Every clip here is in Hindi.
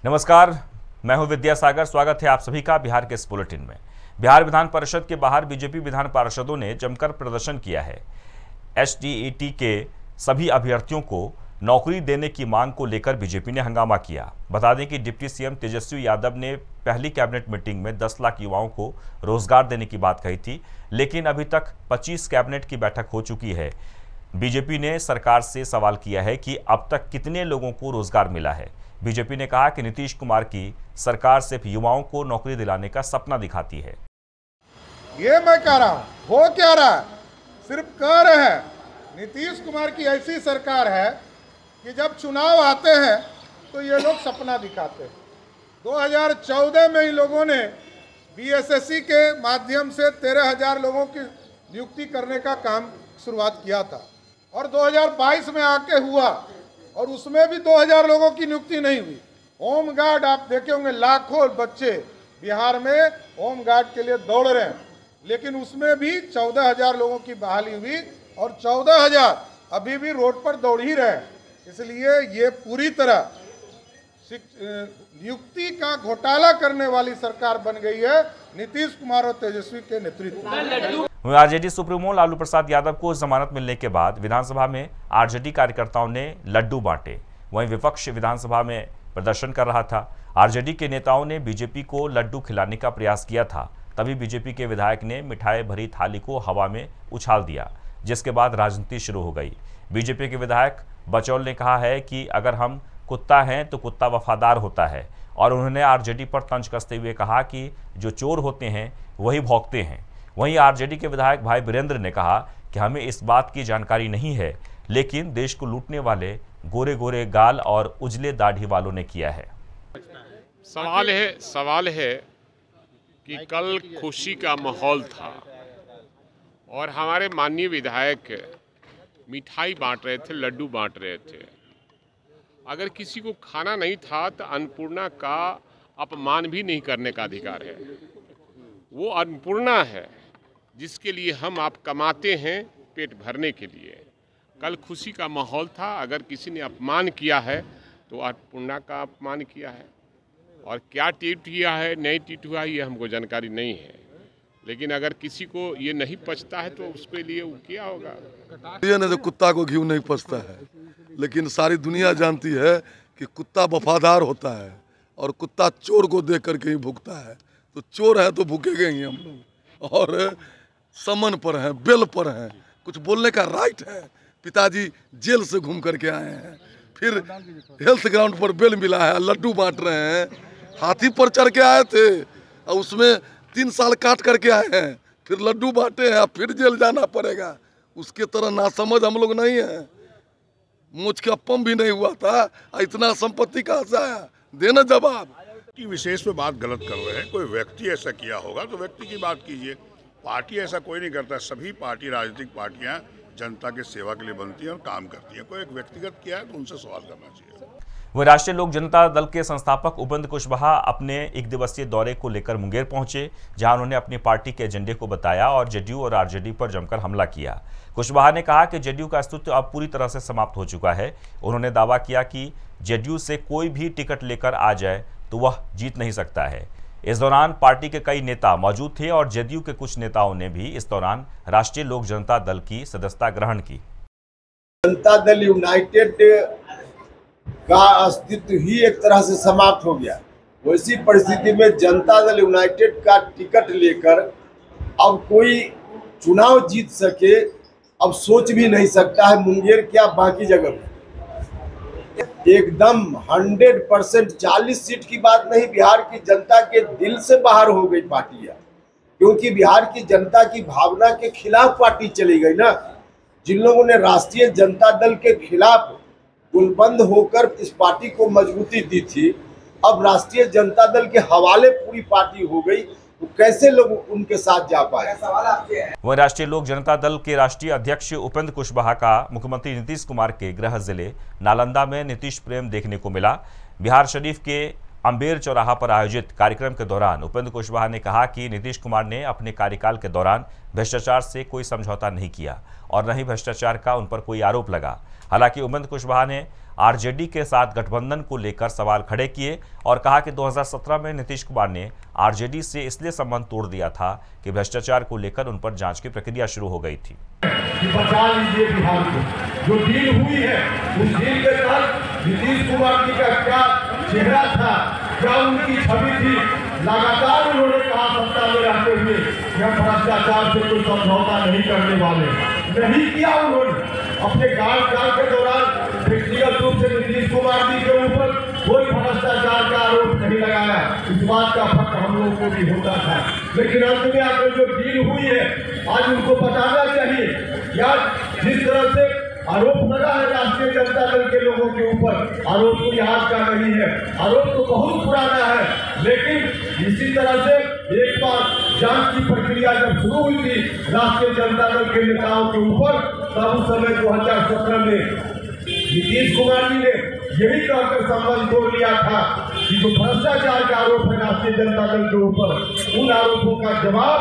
नमस्कार, मैं हूं विद्यासागर। स्वागत है आप सभी का बिहार के इस बुलेटिन में। बिहार विधान परिषद के बाहर बीजेपी विधान पार्षदों ने जमकर प्रदर्शन किया है। एसटीईटी के सभी अभ्यर्थियों को नौकरी देने की मांग को लेकर बीजेपी ने हंगामा किया। बता दें कि डिप्टी सीएम तेजस्वी यादव ने पहली कैबिनेट मीटिंग में 10 लाख युवाओं को रोजगार देने की बात कही थी, लेकिन अभी तक 25 कैबिनेट की बैठक हो चुकी है। बीजेपी ने सरकार से सवाल किया है कि अब तक कितने लोगों को रोजगार मिला है। बीजेपी ने कहा कि नीतीश कुमार की सरकार सिर्फ युवाओं को नौकरी दिलाने का सपना दिखाती है। ये मैं कह रहा हूं, हो क्या रहा है, सिर्फ कह रहे हैं। नीतीश कुमार की ऐसी सरकार है कि जब चुनाव आते हैं तो ये लोग सपना दिखाते हैं। 2014 में इन लोगों ने बीएसएससी के माध्यम से 13,000 लोगों की नियुक्ति करने का काम शुरुआत किया था और 2022 में आके हुआ और उसमें भी 2,000 लोगों की नियुक्ति नहीं हुई। होम गार्ड आप देखे होंगे, लाखों बच्चे बिहार में होम गार्ड के लिए दौड़ रहे हैं, लेकिन उसमें भी 14,000 लोगों की बहाली हुई और 14,000 अभी भी रोड पर दौड़ ही रहे हैं। इसलिए ये पूरी तरह नियुक्ति का घोटाला करने वाली सरकार बन गई है नीतीश कुमार और तेजस्वी के नेतृत्व में। आरजेडी सुप्रीमो लालू प्रसाद यादव को जमानत मिलने के बाद विधानसभा में आरजेडी कार्यकर्ताओं ने लड्डू बांटे। वहीं विपक्ष विधानसभा में प्रदर्शन कर रहा था। आरजेडी के नेताओं ने बीजेपी को लड्डू खिलाने का प्रयास किया था, तभी बीजेपी के विधायक ने मिठाई भरी थाली को हवा में उछाल दिया, जिसके बाद राजनीति शुरू हो गई। बीजेपी के विधायक बचौल ने कहा है कि अगर हम कुत्ता हैं तो कुत्ता वफादार होता है, और उन्होंने आरजेडी पर तंज कसते हुए कहा कि जो चोर होते हैं वही भौंकते हैं। वहीं आरजेडी के विधायक भाई वीरेंद्र ने कहा कि हमें इस बात की जानकारी नहीं है, लेकिन देश को लूटने वाले गोरे गोरे गाल और उजले दाढ़ी वालों ने किया है। सवाल है कि कल खुशी का माहौल था और हमारे माननीय विधायक मिठाई बांट रहे थे, लड्डू बांट रहे थे। अगर किसी को खाना नहीं था तो अन्नपूर्णा का अपमान भी नहीं करने का अधिकार है। वो अन्नपूर्णा है जिसके लिए हम आप कमाते हैं पेट भरने के लिए। कल खुशी का माहौल था, अगर किसी ने अपमान किया है तो अन्नपूर्णा का अपमान किया है, और क्या ट्वीट किया है नहीं ट्वीट हुआ ये हमको जानकारी नहीं है, लेकिन अगर किसी को ये नहीं पचता है तो उसके लिए वो क्या होगा। ये नहीं तो कुत्ता को घी नहीं पचता है, लेकिन सारी दुनिया जानती है कि कुत्ता वफादार होता है और कुत्ता चोर को देख करके ही भूखता है। तो चोर है तो भूखेंगे ही हम लोग, और समन पर हैं, बेल पर हैं, कुछ बोलने का राइट है। पिताजी जेल से घूम करके आए हैं, फिर हेल्थ ग्राउंड पर बेल मिला है, लड्डू बांट रहे हैं। हाथी पर चढ़ के आए थे और उसमें 3 साल काट करके आए हैं, फिर लड्डू बांटे हैं, फिर जेल जाना पड़ेगा। उसके तरह नासमझ हम लोग नहीं हैं। मुझ का पम भी नहीं हुआ था, इतना संपत्ति कहाँ से आया, देना जवाब। की विशेष पे बात गलत कर रहे हैं। कोई व्यक्ति ऐसा किया होगा तो व्यक्ति की बात कीजिए, पार्टी ऐसा कोई नहीं करता। सभी पार्टी, राजनीतिक पार्टियां जनता की सेवा के लिए बनती हैं और काम करती हैं। कोई एक व्यक्तिगत किया है तो उनसे सवाल करना चाहिए। वह राष्ट्रीय लोक जनता दल के संस्थापक उपेंद्र कुशवाहा अपने 1 दिवसीय दौरे को लेकर मुंगेर पहुंचे, जहां उन्होंने अपनी पार्टी के एजेंडे को बताया और जेडीयू और आरजेडी पर जमकर हमला किया। कुशवाहा ने कहा कि जेडीयू का अस्तित्व अब पूरी तरह से समाप्त हो चुका है। उन्होंने दावा किया कि जेडीयू से कोई भी टिकट लेकर आ जाए तो वह जीत नहीं सकता है। इस दौरान पार्टी के कई नेता मौजूद थे और जेडीयू के कुछ नेताओं ने भी इस दौरान राष्ट्रीय लोक जनता दल की सदस्यता ग्रहण की। जनता दल यूनाइटेड का अस्तित्व ही एक तरह से समाप्त हो गया। वैसी परिस्थिति में जनता दल यूनाइटेड का टिकट लेकर अब कोई चुनाव जीत सके अब सोच भी नहीं सकता है। मुंगेर क्या बाकी जगह में एकदम 100% 40 सीट की बात नहीं, बिहार की जनता के दिल से बाहर हो गई पार्टियां, क्योंकि बिहार की जनता की भावना के खिलाफ पार्टी चली गई ना। जिन लोगों ने राष्ट्रीय जनता दल के खिलाफ गुलबंद होकर इस पार्टी को मजबूती दी थी, अब राष्ट्रीय जनता दल के हवाले पूरी पार्टी हो गई, तो कैसे लोग उनके साथ जा पाए। वह राष्ट्रीय लोक जनता दल के राष्ट्रीय अध्यक्ष उपेंद्र कुशवाहा का मुख्यमंत्री नीतीश कुमार के गृह जिले नालंदा में नीतीश प्रेम देखने को मिला। बिहार शरीफ के अम्बेर चौराहा पर आयोजित कार्यक्रम के दौरान उपेंद्र कुशवाहा ने कहा कि नीतीश कुमार ने अपने कार्यकाल के दौरान भ्रष्टाचार से कोई समझौता नहीं किया और न ही भ्रष्टाचार का उन पर कोई आरोप लगा। हालांकि उपेंद्र कुशवाहा ने आरजेडी के साथ गठबंधन को लेकर सवाल खड़े किए और कहा कि 2017 में नीतीश कुमार ने आरजेडी से इसलिए संबंध तोड़ दिया था कि भ्रष्टाचार को लेकर उन पर जांच की प्रक्रिया शुरू हो गई थी। बचा लीजिए बिहार को, जो डील हुई है उस डील के तहत नीतीश कुमार जी का क्या चेहरा था, क्या उनकी छवि थी। लगातार उन्होंने कहा सत्ता में रहते हुए कि हम भ्रष्टाचार से कोई समझौता नहीं करने वाले, नहीं किया उन्होंने। अपने कार्यकाल के दौरान व्यक्तिगत रूप से नीतीश कुमार जी के ऊपर कोई भ्रष्टाचार का आरोप नहीं लगाया, इस बात का फर्क हम लोगों को भी होता था। लेकिन अंत में आकर जो डील हुई है आज उनको बताना चाहिए। या जिस तरह से आरोप लगा है राष्ट्रीय जनता दल के लोगों के ऊपर, आरोप कोई आज का नहीं है, आरोप तो बहुत पुराना है। लेकिन इसी तरह से एक बार जांच की प्रक्रिया जब शुरू हुई थी राष्ट्रीय जनता दल के नेताओं के ऊपर, तब उस समय 2017 में नीतीश कुमार जी ने यही कहकर संबंध तोड़ लिया था कि जो भ्रष्टाचार का आरोप है राष्ट्रीय जनता दल के ऊपर, उन आरोपों का जवाब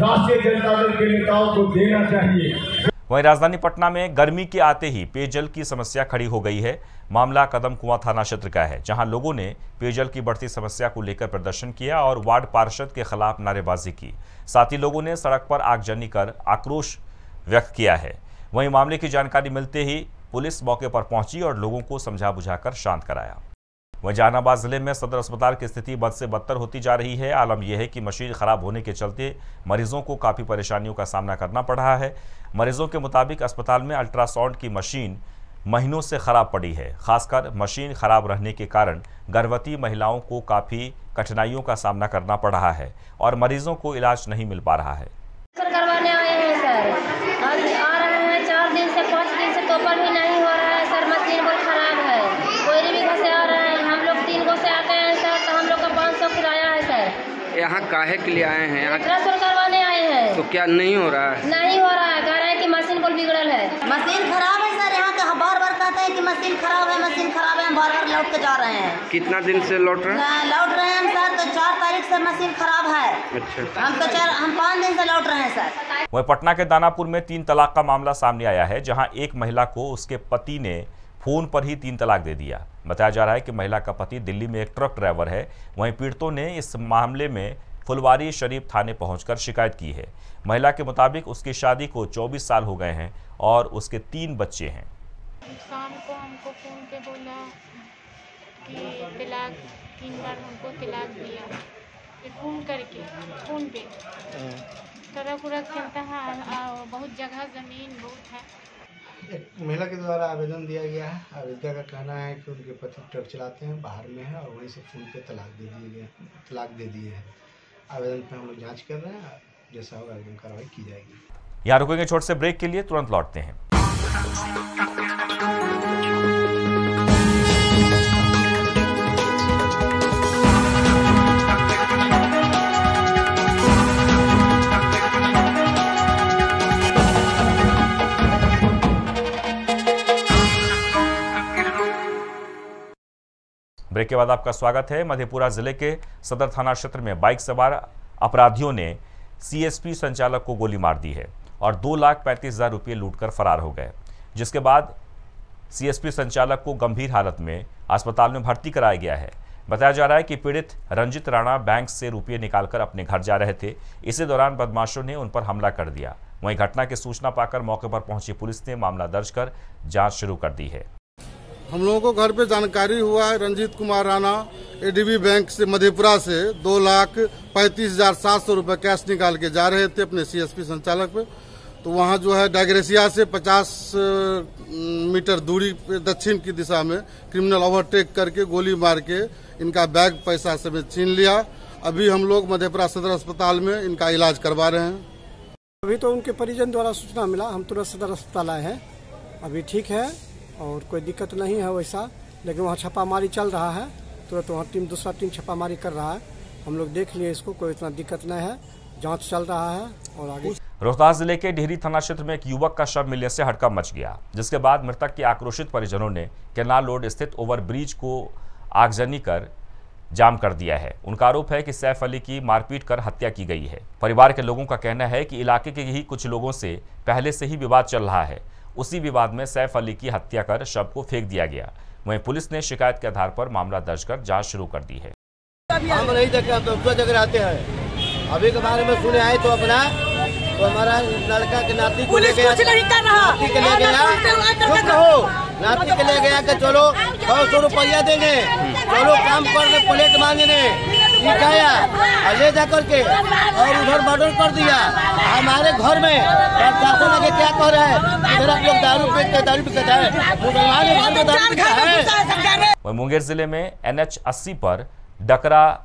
राष्ट्रीय जनता दल के नेताओं को देना चाहिए। वहीं राजधानी पटना में गर्मी के आते ही पेयजल की समस्या खड़ी हो गई है। मामला कदम कुआं थाना क्षेत्र का है, जहां लोगों ने पेयजल की बढ़ती समस्या को लेकर प्रदर्शन किया और वार्ड पार्षद के खिलाफ नारेबाजी की। साथ ही लोगों ने सड़क पर आगजनी कर आक्रोश व्यक्त किया है। वहीं मामले की जानकारी मिलते ही पुलिस मौके पर पहुंची और लोगों को समझा बुझाकर शांत कराया। वहीं जहानाबाद जिले में सदर अस्पताल की स्थिति बद से बदतर होती जा रही है। आलम यह है कि मशीन खराब होने के चलते मरीजों को काफ़ी परेशानियों का सामना करना पड़ रहा है। मरीजों के मुताबिक अस्पताल में अल्ट्रासाउंड की मशीन महीनों से खराब पड़ी है। खासकर मशीन खराब रहने के कारण गर्भवती महिलाओं को काफ़ी कठिनाइयों का सामना करना पड़ रहा है और मरीजों को इलाज नहीं मिल पा रहा है। करवाने आए हैं सर, आ रहे हैं 4 दिन से 5 दिन से टोपल भी नहीं हो रहा है सर। मशीन बहुत खराब है, कोई भी घर से आ रहे हैं, हम लोग 3 गो से आते हैं सर, तो हम लोग का 500 किराया है सर। यहाँ काहे के लिए आए हैं? अल्ट्रासाउंड करवाने आए हैं। तो क्या नहीं हो रहा है? नहीं हो रहा है, कह रहे हैं कि मशीन को बिगड़ल है। मशीन खराब है सर, यहाँ के बार बार कहते हैं कि मशीन खराब है, मशीन खराब है, हम बार बार लौट के जा रहे हैं। कितना दिन से लौट रहे हैं? लौट रहे हैं सर, तो 4 तारीख से मशीन खराब है। अच्छा। हम 5 दिन से लौट रहे हैं सर। वहीं पटना के दानापुर में 3 तलाक का मामला सामने आया है, जहां एक महिला को उसके पति ने फोन पर ही 3 तलाक दे दिया। बताया जा रहा है कि महिला का पति दिल्ली में एक ट्रक ड्राइवर है। वहीं पीड़ितों ने इस मामले में फुलवारी शरीफ थाने पहुंचकर शिकायत की है। महिला के मुताबिक उसकी शादी को 24 साल हो गए हैं और उसके 3 बच्चे हैं। शाम को हमको फोन पे बोला कि तलाक, 3 बार हमको तलाक दिया, फोन करके, फोन पे सड़क उड़क चलता है, बहुत जगह ज़मीन बहुत है। एक महिला के द्वारा आवेदन दिया गया है। आवेदक का कहना है कि उनके पति ट्रक चलाते हैं, बाहर में है और वहीं से फोन पे तलाक दे दिए हैं। आवेदन पे हम लोग जांच कर रहे हैं, जैसा होगा एकदम कार्रवाई की जाएगी। यहाँ रुकेंगे छोटे से ब्रेक के लिए, तुरंत लौटते हैं। ब्रेक के बाद आपका स्वागत है। मधेपुरा जिले के सदर थाना क्षेत्र में बाइक सवार अपराधियों ने सीएसपी संचालक को गोली मार दी है और 2,35,000 रुपये लूटकर फरार हो गए, जिसके बाद सीएसपी संचालक को गंभीर हालत में अस्पताल में भर्ती कराया गया है। बताया जा रहा है कि पीड़ित रंजित राणा बैंक से रुपये निकालकर अपने घर जा रहे थे। इसी दौरान बदमाशों ने उन पर हमला कर दिया। वहीं घटना की सूचना पाकर मौके पर पहुंची पुलिस ने मामला दर्ज कर जाँच शुरू कर दी है। हम लोगों को घर पे जानकारी हुआ है, रंजीत कुमार राणा एडीबी बैंक से मधेपुरा से 2,35,700 रुपये कैश निकाल के जा रहे थे अपने सीएसपी संचालक पे। तो वहाँ जो है डायग्रेसिया से 50 मीटर दूरी पे दक्षिण की दिशा में क्रिमिनल ओवरटेक करके गोली मार के इनका बैग पैसा समेत छीन लिया। अभी हम लोग मधेपुरा सदर अस्पताल में इनका इलाज करवा रहे हैं। अभी तो उनके परिजन द्वारा सूचना मिला, हम तुरंत सदर अस्पताल आए हैं। अभी ठीक है और कोई दिक्कत नहीं है वैसा, लेकिन वहाँ छापामारी चल रहा है। तुरंत वहाँ दूसरा टीम छापामारी कर रहा है। हम लोग देख लिए इसको, कोई इतना दिक्कत नहीं है, जांच चल रहा है और आगे। रोहतास जिले के डिहरी थाना क्षेत्र में एक युवक का शव मिलने से हड़कंप मच गया, जिसके बाद मृतक के आक्रोशित परिजनों ने केनाल रोड स्थित ओवरब्रिज को आगजनी कर जाम कर दिया है। उनका आरोप है कि सैफ अली की मारपीट कर हत्या की गई है। परिवार के लोगों का कहना है कि इलाके के ही कुछ लोगों से पहले से ही विवाद चल रहा है। उसी विवाद में सैफ अली की हत्या कर शव को फेंक दिया गया। वहीं पुलिस ने शिकायत के आधार पर मामला दर्ज कर जांच शुरू कर दी है। हम नहीं देखे, हम तो दूसरा जगह रहते हैं। अभी के बारे में सुने आए तो अपना तो हमारा लड़का के नाती को ले गया, नाती के ले गया, चुप रहो, नाती के ले गया कि चलो 100 रुपया देंगे, चलो काम करने प्लेट मांगने गया, ले जा करके और उधर मर्डर कर दिया। हमारे घर में प्रशासन आगे क्या कह रहे हैं, इधर आप लोग दारू पीते हैं, मुसलमान घर में दारू पीता है। वहीं मुंगेर जिले में NH 80 पर डकरा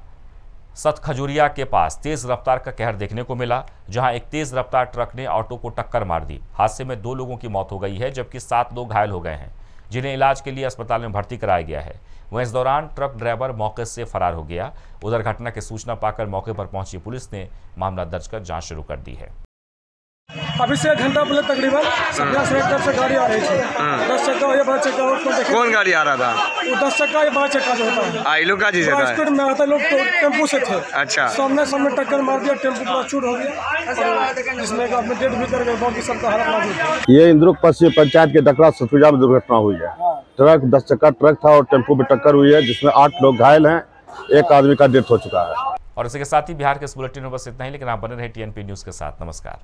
सतखजुरिया के पास तेज रफ्तार का कहर देखने को मिला, जहां एक तेज रफ्तार ट्रक ने ऑटो को टक्कर मार दी। हादसे में 2 लोगों की मौत हो गई है, जबकि 7 लोग घायल हो गए हैं, जिन्हें इलाज के लिए अस्पताल में भर्ती कराया गया है। वहीं इस दौरान ट्रक ड्राइवर मौके से फरार हो गया। उधर घटना की सूचना पाकर मौके पर पहुंची पुलिस ने मामला दर्ज कर जांच शुरू कर दी है। अभी से 1 घंटा पहले तकरीबन से गाड़ी आ रही थी। 10 चक्का या 12 चक्का। कौन गाड़ी आ रहा था? वो 10 चक्का या 12 चक्का जो होता है। लोग का स्पीड में आता, लोग तो टेम्पू से थे। अच्छा। सामने टक्कर मार दिया, टेम्पू पूरा चूर हो गया, जिसमें अपने डेट भी कर गए, बाकी सबका हालत नाजुक। ये इंद्रुक पश्चिम पंचायत के डकरा सतखजुरिया में दुर्घटना हुई है। ट्रक 10 चक्का ट्रक था और टेम्पू में टक्कर हुई है, जिसमें 8 लोग घायल हैं, 1 आदमी का डेथ हो चुका है। और इसके साथ ही बिहार के इस बुलेटिन में बस इतना ही, लेकिन आप बने रहे TNP न्यूज के साथ। नमस्कार।